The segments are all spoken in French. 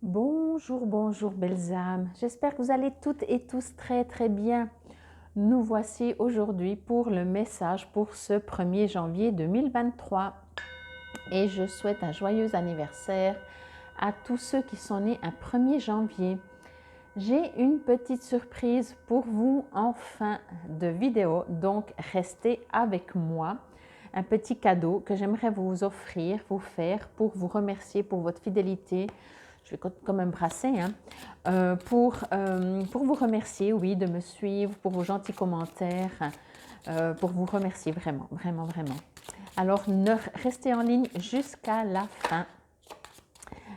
Bonjour, bonjour belles âmes. J'espère que vous allez toutes et tous très très bien. Nous voici aujourd'hui pour le message pour ce 1er janvier 2023. Et je souhaite un joyeux anniversaire à tous ceux qui sont nés un 1er janvier. J'ai une petite surprise pour vous en fin de vidéo, donc restez avec moi. Un petit cadeau que j'aimerais vous offrir, vous faire pour vous remercier pour votre fidélité. Je vais comme un brasser, hein, pour vous remercier, oui, de me suivre, pour vos gentils commentaires, pour vous remercier vraiment, vraiment, vraiment. Alors, restez en ligne jusqu'à la fin.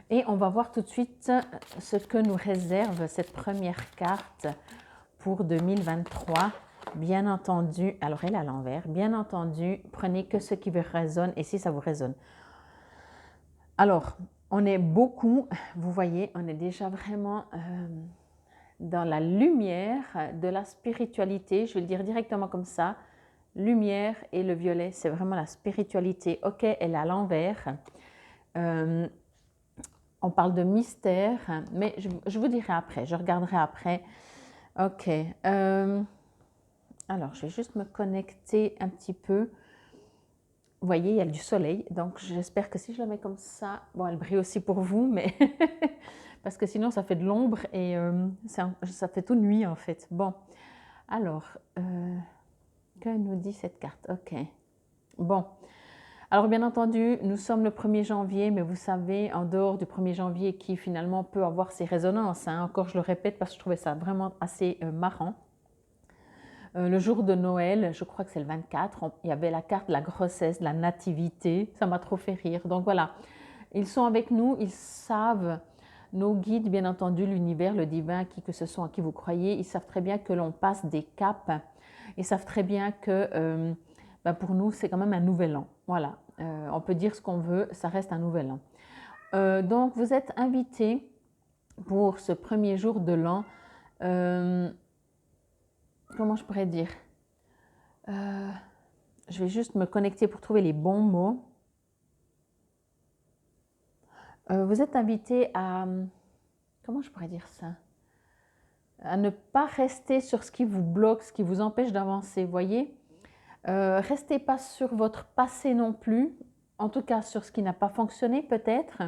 Et on va voir tout de suite ce que nous réserve cette première carte pour 2023. Bien entendu, alors elle est à l'envers, bien entendu, prenez que ce qui vous résonne et si ça vous résonne. Alors, on est beaucoup, vous voyez, on est déjà vraiment dans la lumière de la spiritualité, je vais le dire directement comme ça, lumière et le violet, c'est vraiment la spiritualité. Ok, elle est à l'envers. On parle de mystère, mais je vous dirai après, je regarderai après. Ok. Alors, je vais juste me connecter un petit peu. Vous voyez, il y a du soleil, donc j'espère que si je la mets comme ça, bon, elle brille aussi pour vous, mais parce que sinon ça fait de l'ombre et ça fait tout nuit en fait. Bon, alors, que nous dit cette carte? Ok. Bon, alors bien entendu, nous sommes le 1er janvier, mais vous savez, en dehors du 1er janvier, qui finalement peut avoir ses résonances, hein, encore je le répète parce que je trouvais ça vraiment assez marrant. Le jour de Noël, je crois que c'est le 24, il y avait la carte de la grossesse, de la nativité, ça m'a trop fait rire. Donc voilà, ils sont avec nous, ils savent, nos guides, bien entendu, l'univers, le divin, qui que ce soit en qui vous croyez, ils savent très bien que l'on passe des caps, ils savent très bien que pour nous, c'est quand même un nouvel an. Voilà, on peut dire ce qu'on veut, ça reste un nouvel an. Donc vous êtes invités pour ce premier jour de l'an. Comment je pourrais dire? Je vais juste me connecter pour trouver les bons mots. Vous êtes invité à, comment je pourrais dire ça? À ne pas rester sur ce qui vous bloque, ce qui vous empêche d'avancer, voyez? Restez pas sur votre passé non plus, en tout cas sur ce qui n'a pas fonctionné peut-être.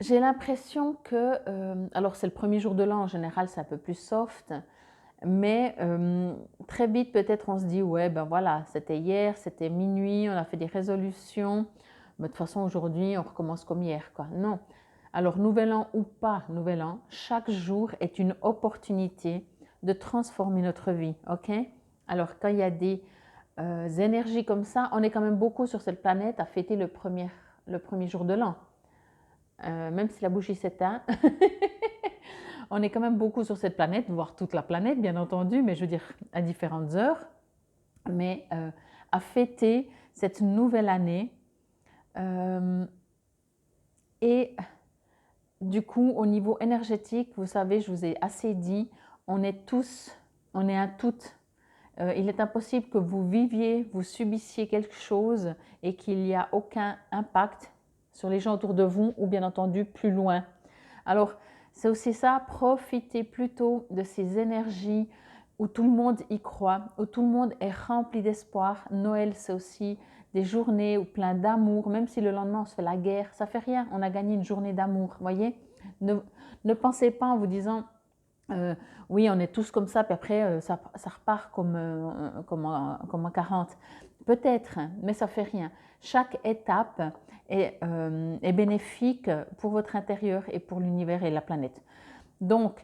J'ai l'impression que, alors c'est le premier jour de l'an, en général c'est un peu plus soft, mais très vite peut-être on se dit ouais ben voilà, c'était hier, c'était minuit, on a fait des résolutions, mais de toute façon aujourd'hui on recommence comme hier quoi. Non. Alors nouvel an ou pas nouvel an, chaque jour est une opportunité de transformer notre vie, ok? Alors quand il y a des énergies comme ça, on est quand même beaucoup sur cette planète à fêter le premier jour de l'an. Même si la bougie s'éteint, on est quand même beaucoup sur cette planète, voire toute la planète bien entendu, mais je veux dire à différentes heures, mais à fêter cette nouvelle année. Et du coup, au niveau énergétique, vous savez, je vous ai assez dit, on est tous, on est un tout. Il est impossible que vous viviez, vous subissiez quelque chose et qu'il n'y a aucun impact sur les gens autour de vous ou bien entendu plus loin. Alors, c'est aussi ça, profitez plutôt de ces énergies où tout le monde y croit, où tout le monde est rempli d'espoir. Noël, c'est aussi des journées où plein d'amour, même si le lendemain on se fait la guerre, ça fait rien, on a gagné une journée d'amour, voyez. Ne pensez pas en vous disant oui, on est tous comme ça, puis après ça repart comme en 40. Peut-être, mais ça fait rien. Chaque étape est bénéfique pour votre intérieur et pour l'univers et la planète. Donc,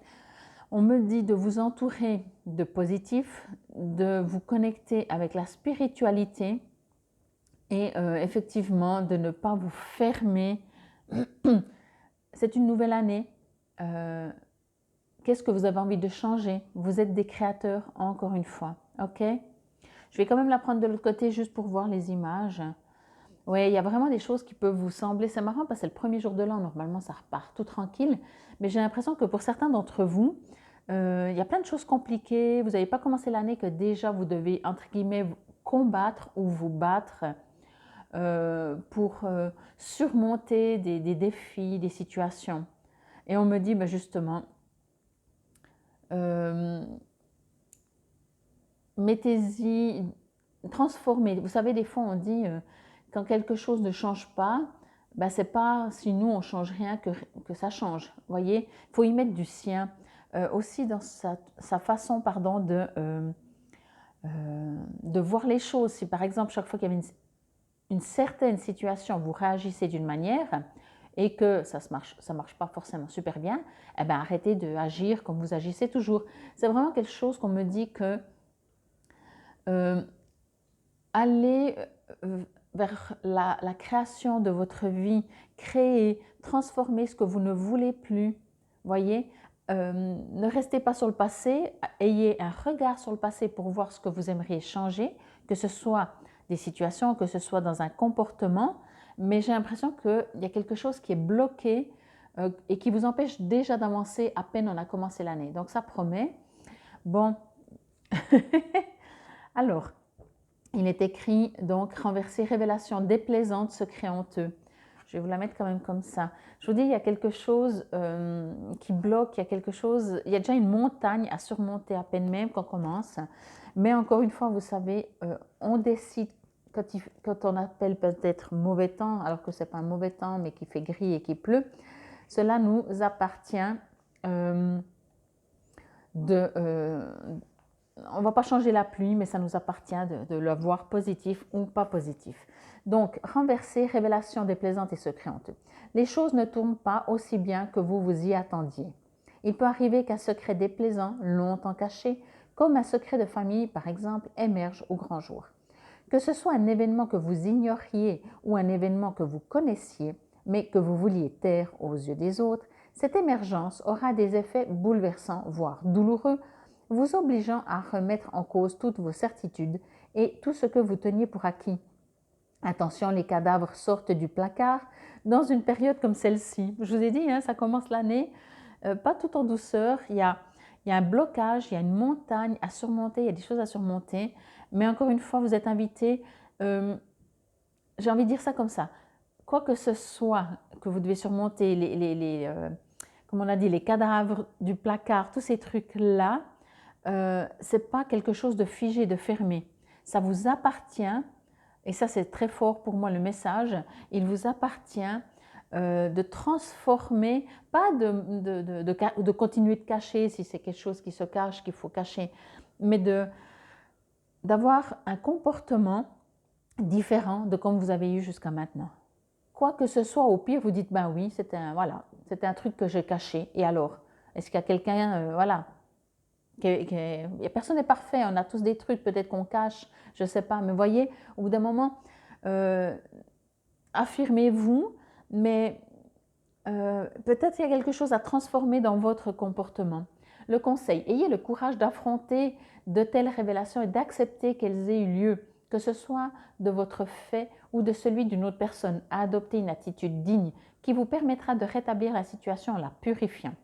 on me dit de vous entourer de positif, de vous connecter avec la spiritualité et effectivement de ne pas vous fermer. C'est une nouvelle année. Qu'est-ce que vous avez envie de changer? Vous êtes des créateurs, encore une fois. Ok? Je vais quand même la prendre de l'autre côté juste pour voir les images. Oui, il y a vraiment des choses qui peuvent vous sembler, c'est marrant parce que c'est le premier jour de l'an, normalement ça repart tout tranquille, mais j'ai l'impression que pour certains d'entre vous, il y a plein de choses compliquées, vous n'avez pas commencé l'année que déjà vous devez, entre guillemets, combattre ou vous battre pour surmonter des défis, des situations. Et on me dit ben justement, mettez-y, transformez. Vous savez, des fois on dit quand quelque chose ne change pas, ben c'est pas si nous on change rien que ça change. Vous voyez, il faut y mettre du sien. Aussi dans sa façon pardon, de voir les choses. Si par exemple chaque fois qu'il y avait une certaine situation, vous réagissez d'une manière et que ça marche pas forcément super bien, eh ben arrêtez d'agir comme vous agissez toujours. C'est vraiment quelque chose qu'on me dit que allez vers la création de votre vie, créer, transformer ce que vous ne voulez plus. Voyez, ne restez pas sur le passé, ayez un regard sur le passé pour voir ce que vous aimeriez changer, que ce soit des situations, que ce soit dans un comportement, mais j'ai l'impression qu'il y a quelque chose qui est bloqué et qui vous empêche déjà d'avancer à peine on a commencé l'année. Donc ça promet. Bon, alors, il est écrit donc renverser révélation déplaisante, secret honteux. Je vais vous la mettre quand même comme ça. Je vous dis, il y a quelque chose qui bloque, il y a quelque chose, il y a déjà une montagne à surmonter à peine même qu'on commence. Mais encore une fois, vous savez, on décide quand on appelle peut-être mauvais temps, alors que ce n'est pas un mauvais temps, mais qui fait gris et qui pleut, cela nous appartient on ne va pas changer la pluie, mais ça nous appartient de le voir positif ou pas positif. Donc, renverser, révélation déplaisante et secret honteux. Les choses ne tournent pas aussi bien que vous vous y attendiez. Il peut arriver qu'un secret déplaisant, longtemps caché, comme un secret de famille par exemple, émerge au grand jour. Que ce soit un événement que vous ignoriez ou un événement que vous connaissiez, mais que vous vouliez taire aux yeux des autres, cette émergence aura des effets bouleversants, voire douloureux, vous obligeant à remettre en cause toutes vos certitudes et tout ce que vous teniez pour acquis. Attention, les cadavres sortent du placard dans une période comme celle-ci. Je vous ai dit, ça commence l'année, pas tout en douceur, il y a un blocage, il y a une montagne à surmonter, il y a des choses à surmonter, mais encore une fois, vous êtes invité, j'ai envie de dire ça comme ça, quoi que ce soit que vous devez surmonter, comme on a dit, les cadavres du placard, tous ces trucs-là, c'est pas quelque chose de figé, de fermé. Ça vous appartient, et ça c'est très fort pour moi le message, il vous appartient de transformer, pas de continuer de cacher si c'est quelque chose qui se cache, qu'il faut cacher, mais d'avoir un comportement différent de comme vous avez eu jusqu'à maintenant. Quoi que ce soit, au pire, vous dites, ben oui, c'était un truc que j'ai caché, et alors? Est-ce qu'il y a quelqu'un, voilà, personne n'est parfait, on a tous des trucs peut-être qu'on cache, je ne sais pas, mais voyez, au bout d'un moment, affirmez-vous, mais peut-être il y a quelque chose à transformer dans votre comportement. Le conseil, ayez le courage d'affronter de telles révélations et d'accepter qu'elles aient eu lieu, que ce soit de votre fait ou de celui d'une autre personne, à adopter une attitude digne qui vous permettra de rétablir la situation en la purifiant.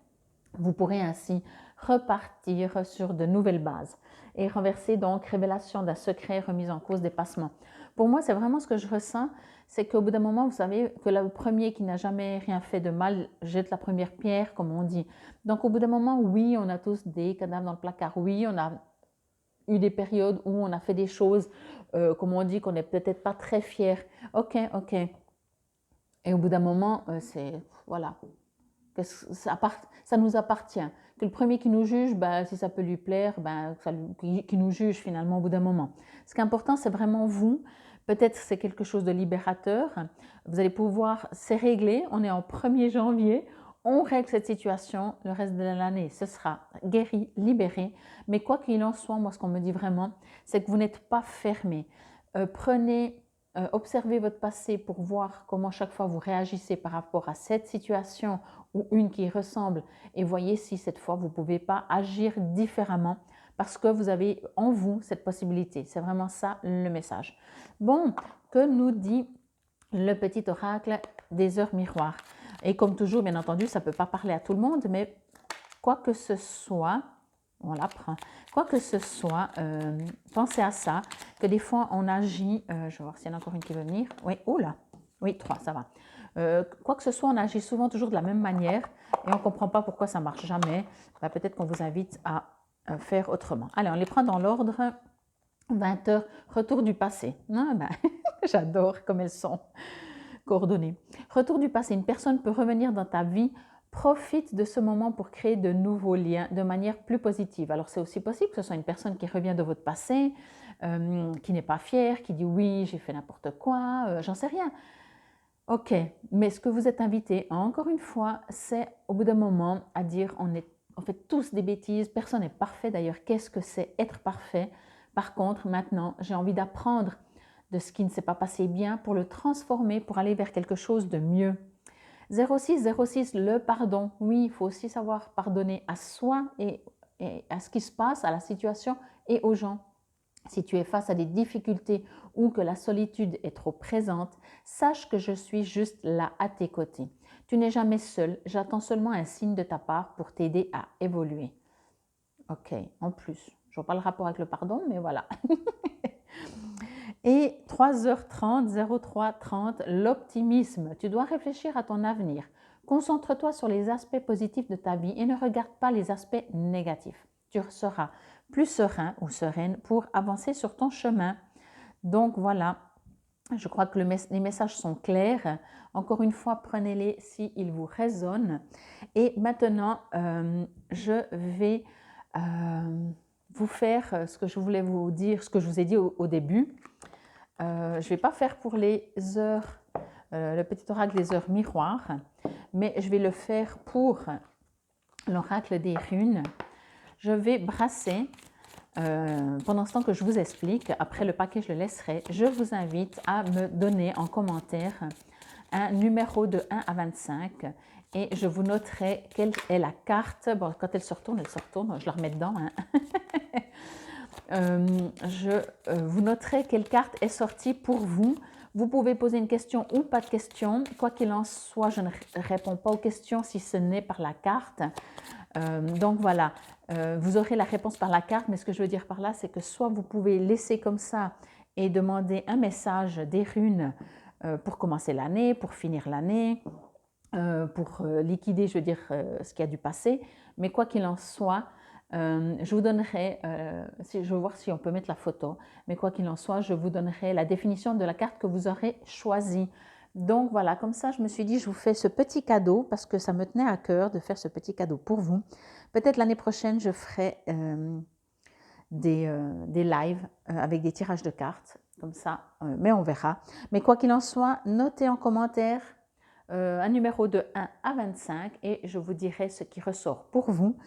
Vous pourrez ainsi repartir sur de nouvelles bases et renverser donc révélation d'un secret, remise en cause, dépassement. Pour moi, c'est vraiment ce que je ressens, c'est qu'au bout d'un moment, vous savez que le premier qui n'a jamais rien fait de mal jette la première pierre, comme on dit. Donc au bout d'un moment, oui, on a tous des cadavres dans le placard, oui, on a eu des périodes où on a fait des choses, comme on dit, qu'on n'est peut-être pas très fier. Ok. Et au bout d'un moment, voilà, que ça nous appartient. Que le premier qui nous juge, si ça peut lui plaire, qui nous juge finalement au bout d'un moment. Ce qui est important, c'est vraiment vous. Peut-être c'est quelque chose de libérateur. Vous allez pouvoir, c'est réglé. On est en 1er janvier. On règle cette situation. Le reste de l'année, ce sera guéri, libéré. Mais quoi qu'il en soit, moi, ce qu'on me dit vraiment, c'est que vous n'êtes pas fermé. Observez votre passé pour voir comment chaque fois vous réagissez par rapport à cette situation ou une qui ressemble et voyez si cette fois vous ne pouvez pas agir différemment parce que vous avez en vous cette possibilité. C'est vraiment ça le message. Bon, que nous dit le petit oracle des heures miroirs? Et comme toujours, bien entendu, ça ne peut pas parler à tout le monde, mais quoi que ce soit, on la prend. Quoi que ce soit, pensez à ça, que des fois on agit, je vais voir s'il y en a encore une qui veut venir. Oui, oh là, oui, 3, ça va. Quoi que ce soit, on agit souvent toujours de la même manière et on ne comprend pas pourquoi ça ne marche jamais. Ben, peut-être qu'on vous invite à faire autrement. Allez, on les prend dans l'ordre. 20 heures, retour du passé. Ah, ben, j'adore comme elles sont coordonnées. Retour du passé, une personne peut revenir dans ta vie. Profite de ce moment pour créer de nouveaux liens de manière plus positive. Alors c'est aussi possible que ce soit une personne qui revient de votre passé, qui n'est pas fière, qui dit oui, j'ai fait n'importe quoi, j'en sais rien. Ok, mais ce que vous êtes invité, encore une fois, c'est au bout d'un moment à dire on fait tous des bêtises, personne n'est parfait d'ailleurs. Qu'est-ce que c'est être parfait? Par contre, maintenant, j'ai envie d'apprendre de ce qui ne s'est pas passé bien pour le transformer, pour aller vers quelque chose de mieux. 0606, le pardon. Oui, il faut aussi savoir pardonner à soi et à ce qui se passe, à la situation et aux gens. Si tu es face à des difficultés ou que la solitude est trop présente, sache que je suis juste là à tes côtés. Tu n'es jamais seul, j'attends seulement un signe de ta part pour t'aider à évoluer. Ok, en plus, je vois pas le rapport avec le pardon, mais voilà. Et 3h30, 03h30, l'optimisme. Tu dois réfléchir à ton avenir. Concentre-toi sur les aspects positifs de ta vie et ne regarde pas les aspects négatifs. Tu seras plus serein ou sereine pour avancer sur ton chemin. Donc voilà, je crois que les messages sont clairs. Encore une fois, prenez-les s'ils vous résonnent. Et maintenant, je vais vous faire ce que je voulais vous dire, ce que je vous ai dit au début. Je ne vais pas faire pour les heures, le petit oracle des heures miroirs, mais je vais le faire pour l'oracle des runes. Je vais brasser pendant ce temps que je vous explique. Après le paquet, je le laisserai. Je vous invite à me donner en commentaire un numéro de 1 à 25 et je vous noterai quelle est la carte. Bon, quand elle se retourne, je la remets dedans. Vous noterez quelle carte est sortie pour vous. Vous pouvez poser une question ou pas de question. Quoi qu'il en soit, je ne réponds pas aux questions si ce n'est par la carte. Donc voilà, vous aurez la réponse par la carte, mais ce que je veux dire par là, c'est que soit vous pouvez laisser comme ça et demander un message des runes pour commencer l'année, pour finir l'année, pour liquider, je veux dire, ce qui a dû passer. Mais quoi qu'il en soit, je vous donnerai, je vais voir si on peut mettre la photo, mais quoi qu'il en soit, je vous donnerai la définition de la carte que vous aurez choisie. Donc voilà, comme ça, je me suis dit, je vous fais ce petit cadeau parce que ça me tenait à cœur de faire ce petit cadeau pour vous. Peut-être l'année prochaine, je ferai des lives avec des tirages de cartes, comme ça, mais on verra. Mais quoi qu'il en soit, notez en commentaire un numéro de 1 à 25 et je vous dirai ce qui ressort pour vous.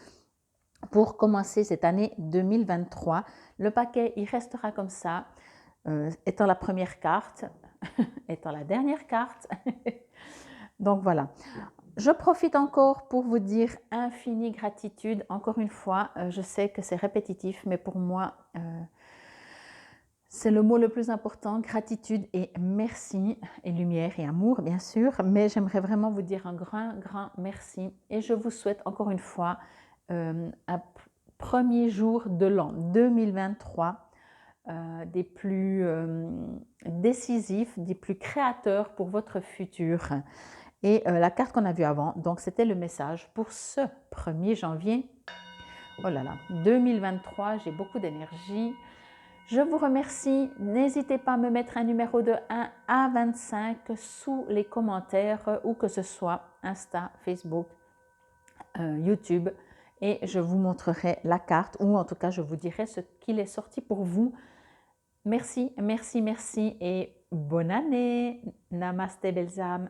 Pour commencer cette année 2023, le paquet, il restera comme ça, étant la première carte, étant la dernière carte. Donc voilà. Je profite encore pour vous dire infinie gratitude. Encore une fois, je sais que c'est répétitif, mais pour moi, c'est le mot le plus important, gratitude et merci, et lumière et amour, bien sûr. Mais j'aimerais vraiment vous dire un grand merci. Et je vous souhaite encore une fois un premier jour de l'an 2023 des plus décisifs, des plus créateurs pour votre futur. Et la carte qu'on a vue avant, donc c'était le message pour ce 1er janvier. Oh là là, 2023, j'ai beaucoup d'énergie. Je vous remercie. N'hésitez pas à me mettre un numéro de 1 à 25 sous les commentaires, où que ce soit Insta, Facebook, YouTube. Et je vous montrerai la carte, ou en tout cas, je vous dirai ce qu'il est sorti pour vous. Merci, merci, merci et bonne année. Namaste, belles âmes.